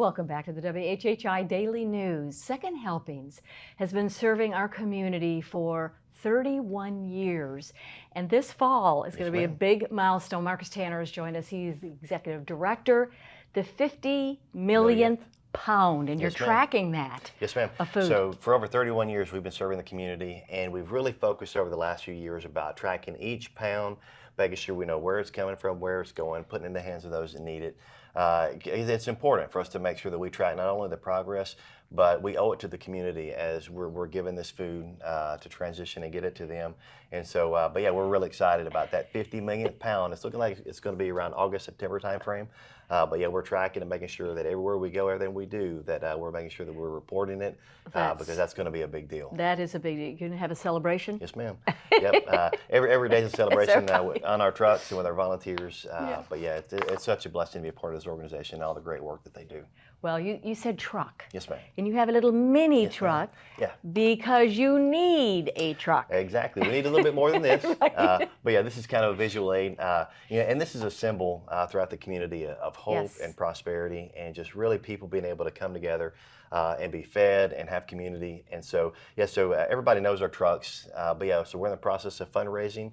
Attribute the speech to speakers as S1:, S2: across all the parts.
S1: Welcome back to the WHHI Daily News. Second Helpings has been serving our community for 31 years. And this fall is going to be a big milestone. Marcus Tanner has joined us. He's the executive director. The 50 millionth pound, and you're tracking that.
S2: Yes, ma'am.
S1: Of food.
S2: So for over 31 years, we've been serving the community, and we've really focused over the last few years about tracking each pound, making sure we know where it's coming from, where it's going, putting it in the hands of those that need it. It's important for us to make sure that we track not only the progress, but we owe it to the community as we're giving this food to transition and get it to them. And so, but yeah, we're really excited about that 50 millionth pound. It's looking like it's going to be around August, September timeframe. But yeah, we're tracking and making sure that everywhere we go, everything we do, that we're making sure that we're reporting it because that's going to be a big deal.
S1: That is a big deal. You're going to have a celebration?
S2: Yes, ma'am. Yep. Every day is a celebration on our trucks and with our volunteers. But yeah, it's such a blessing to be a part of this organization and all the great work that they do.
S1: Well, you said truck.
S2: Yes, ma'am.
S1: And you have a little mini truck.
S2: Yeah.
S1: Because you need a truck.
S2: Exactly. We need a little bit more than this. But yeah, this is kind of a visual aid. And this is a symbol throughout the community of hope and prosperity, and just really people being able to come together and be fed and have community. And so, everybody knows our trucks. But yeah, so we're in the process of fundraising.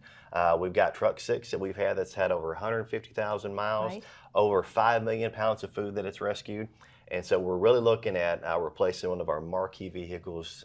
S2: We've got truck 6 that we've had that's had over 150,000 miles, over 5 million pounds of food that it's rescued. And so we're really looking at replacing one of our marquee vehicles,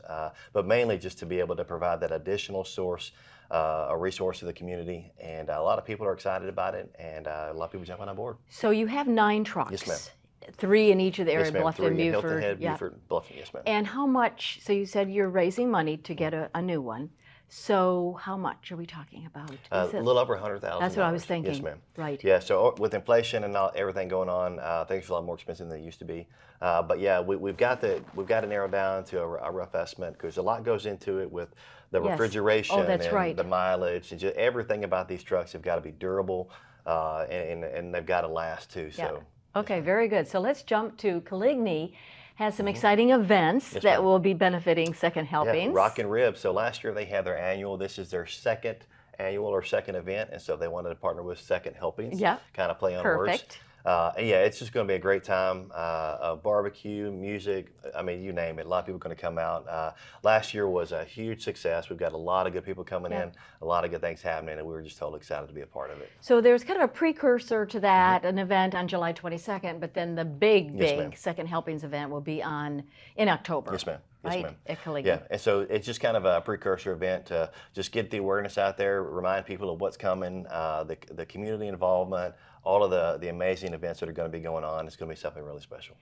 S2: but mainly just to be able to provide that additional source, a resource to the community. And a lot of people are excited about it, and a lot of people jumping on board.
S1: So you have 9 trucks.
S2: Yes, ma'am.
S1: 3 in each of the areas,
S2: yes,
S1: Bluffton,
S2: 3 in
S1: Beaufort.
S2: Hilton Head, Beaufort, Bluffton, yes, ma'am.
S1: And how much, so you said you're raising money to get a new one. So how much are we talking about?
S2: A little over $100,000.
S1: That's what I was thinking.
S2: Yes, ma'am.
S1: Right.
S2: Yeah, so with inflation and everything going on, things are a lot more expensive than they used to be. But yeah, we've got to narrow down to a rough estimate because a lot goes into it with the refrigeration and the mileage, and just everything about these trucks have got to be durable and they've got to last too.
S1: Yeah.
S2: So.
S1: Okay, very good. So let's jump to Coligny. Has some exciting events that will be benefiting Second Helpings.
S2: Yeah, Rock and Rib. So last year they had their annual. This is their second annual or second event, and so they wanted to partner with Second Helpings. Yeah, kind of play on words. And yeah, it's just going to be a great time. Barbecue, music, I mean, you name it. A lot of people are going to come out. Last year was a huge success. We've got a lot of good people coming in, a lot of good things happening, and we were just totally excited to be a part of it.
S1: So there's kind of a precursor to that, an event on July 22nd, but then the big Second Helpings event will be in October.
S2: Yes, ma'am. Yes, ma'am.
S1: At Coligny.
S2: Yeah, and so it's just kind of a precursor event to just get the awareness out there, remind people of what's coming, the community involvement, all of the amazing events that are going to be going on. It's going to be something really special.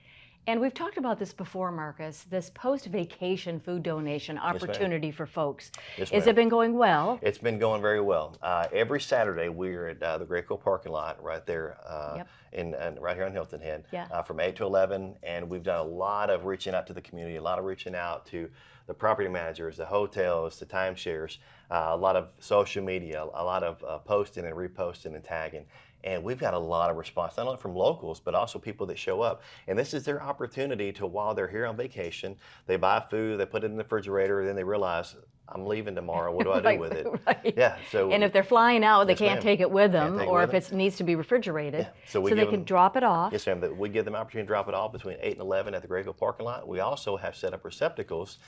S1: And we've talked about this before, Marcus, this post-vacation food donation opportunity for folks. Has it been going well?
S2: It's been going very well. Every Saturday, we're at the Greco parking lot right there right here on Hilton Head from 8 to 11. And we've done a lot of reaching out to the community, a lot of reaching out to the property managers, the hotels, the timeshares, a lot of social media, a lot of posting and reposting and tagging. And we've got a lot of response, not only from locals, but also people that show up. And this is their opportunity to, while they're here on vacation, they buy food, they put it in the refrigerator, and then they realize, I'm leaving tomorrow, what do I do with it? Yeah. So.
S1: And if they're flying out, they can't take it with them, or if it needs to be refrigerated, so they can drop it off.
S2: Yes, ma'am. We give them an opportunity to drop it off between 8 and 11 at the Greco parking lot. We also have set up receptacles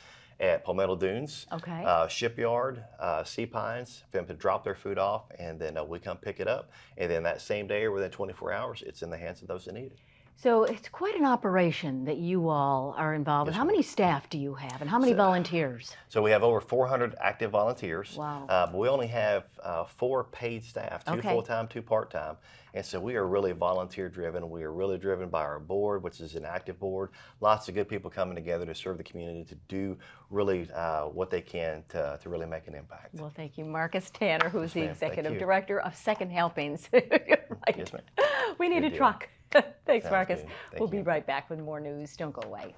S2: at Palmetto Dunes, Shipyard, Sea Pines, for them to drop their food off, and then we come pick it up. And then that same day or within 24 hours, it's in the hands of those that need it.
S1: So it's quite an operation that you all are involved in. How many staff do you have, and how many volunteers?
S2: So we have over 400 active volunteers.
S1: Wow.
S2: But we only have 4 paid staff, 2 full-time, 2 part-time. And so we are really volunteer-driven. We are really driven by our board, which is an active board. Lots of good people coming together to serve the community, to do really what they can to really make an impact.
S1: Well, thank you, Marcus Tanner, who's the executive director of Second Helpings.
S2: Yes, ma'am.
S1: We need a truck. Thanks, Marcus. We'll be right back with more news. Don't go away.